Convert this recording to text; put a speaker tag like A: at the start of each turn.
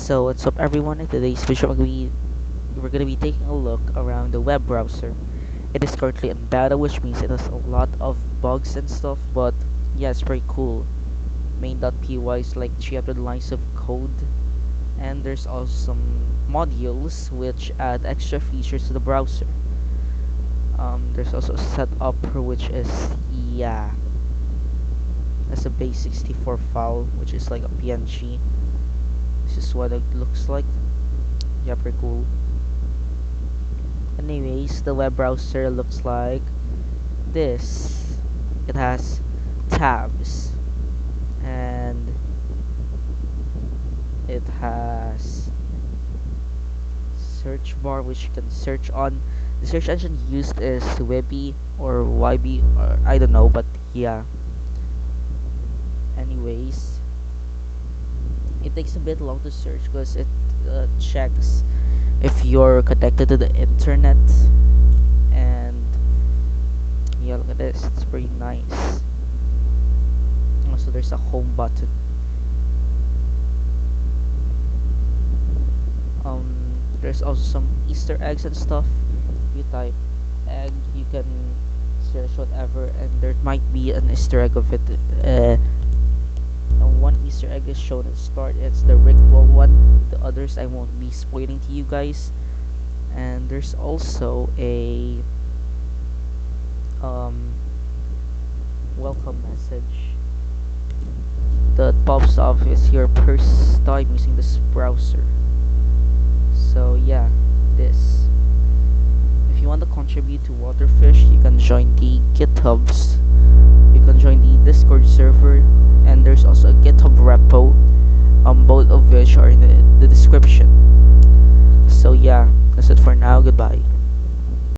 A: So what's up everyone, in today's video we're gonna be taking a look around the web browser. It is currently in beta, which means it has a lot of bugs and stuff, but yeah, it's pretty cool. Main.py is like 300 lines of code, and there's also some modules which add extra features to the browser. There's also a setup which is, yeah, as a base64 file, which is like a PNG. This is what it looks like. Yeah, pretty cool. Anyways, the web browser looks like this. It has tabs, and it has search bar which you can search on. The search engine used is Webi or YB, or I don't know, but yeah. Anyways, it takes a bit long to search because it checks if you're connected to the internet. And yeah, look at this, it's pretty nice. Also, there's a home button. There's also some Easter eggs and stuff. If you type egg, you can search whatever, and there might be an Easter egg of it. And one Easter egg is shown at the start. It's the Rickroll one. The others I won't be spoiling to you guys. And there's also a welcome message that pops up is your first time using this browser. So yeah, this. If you want to contribute to Waterfish, you can join the GitHubs. You can join the Discord server, and there's also a GitHub repo. Both of which are in the description. So yeah, that's it for now. Goodbye.